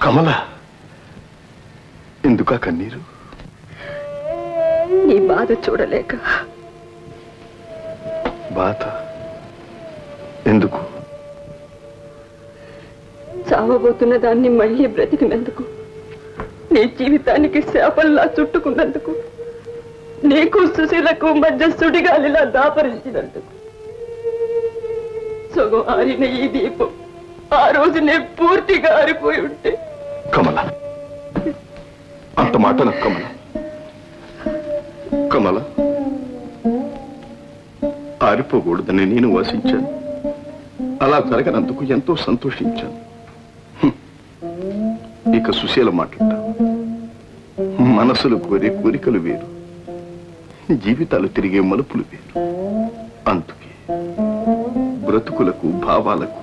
కమల, ఎందుకా కన్నీరు? నీ బాధ చూడలేక. బాధ ఎందుకు? చావబోతున్న దాన్ని మళ్ళీ బ్రతికినందుకు, నీ జీవితానికి శాపంలా చుట్టుకున్నందుకు, నీకు సుశీలకు మధ్య సుడిగాలిలా దాపరించినందుకు. సగం ఆరిన ఈ దీపం ఆ రోజునే పూర్తిగా ఆరిపోయి ఉంటే. కమల, అంత మాట నాకు కమల. కమల, ఆరిపోకూడదని నేను వాసించాను. అలా జరగనందుకు ఎంతో సంతోషించాను. ఇక సుశీల మాట్లాడ. మనసులు కోరే కోరికలు వేరు, జీవితాలు తిరిగే మలుపులు వేరు. అందుకే బ్రతుకులకు భావాలకు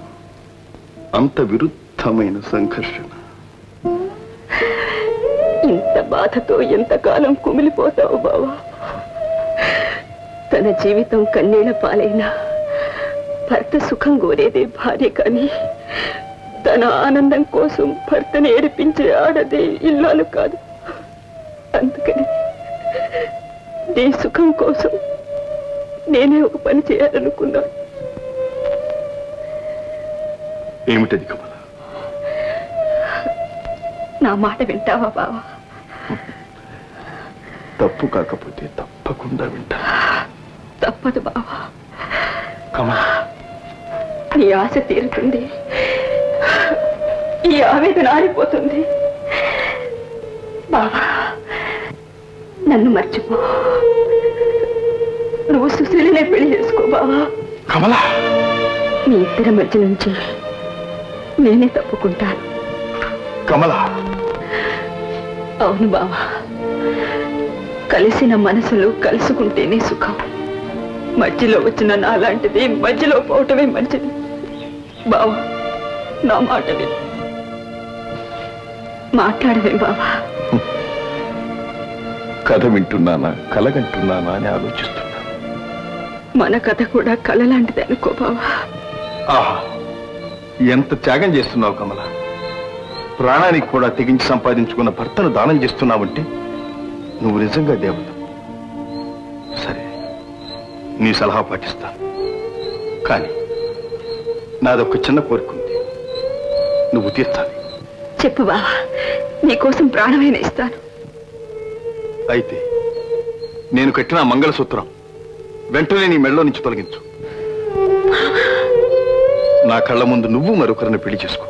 అంత విరుద్ధమైన సంఘర్షణ. ఇంత బాధతో ఎంతకాలం కుమిలిపోతావు బావా? తన జీవితం కన్నీళ్ల పాలైనా భర్త సుఖం కోరేదే భార్య, కానీ తన ఆనందం కోసం భర్తను ఏడిపించే ఆడదే ఇల్లాలు కాదు. అందుకని నీ సుఖం కోసం నేనే ఒక పని చేయాలనుకున్నాను. ఏమిటది కమల? నా మాట వింటావా బావా? తప్పు కాకపోతే తప్పకుండా వింటా. తప్పదు బావా. కమల, నీ ఆశ తీరుతుంది, ఈ ఆవేదన ఆరిపోతుంది. బావా, నన్ను మర్చిపో. నువ్వు సుశీలనే పెళ్లి చేసుకో బావా. కమల, మీ ఇద్దరి మధ్య నుంచి నేనే తప్పుకుంటాను. కమల. అవును బావా, కలిసిన మనసులు కలుసుకుంటేనే సుఖం. మధ్యలో వచ్చిన నాలాంటిది మధ్యలో పోవటమే మంచిది. బావా, నా మాట విను. మాట్లాడవే బావా. కథ వింటున్నానా కలగంటున్నానా అని ఆలోచిస్తున్నా. మన కథ కూడా కళ లాంటిది అనుకో బావా. ఆహా, ఎంత త్యాగం చేస్తున్నావు కమల. ప్రాణానికి కూడా తెగించి సంపాదించుకున్న భర్తను దానం చేస్తున్నావంటే నువ్వు నిజంగా దేవత. సరే, నీ సలహా పాటిస్తాను. కానీ నాదొక చిన్న కోరిక ఉంది, నువ్వు తీర్చాలి. చెప్పు బావా, నీకోసం ప్రాణమైన ఇస్తాను. అయితే నేను కట్టిన మంగళసూత్రం వెంటనే నీ మెడలో నుంచి తొలగించు. నా కళ్ళ ముందు నువ్వు మరొకరిని పెళ్లి చేసుకో.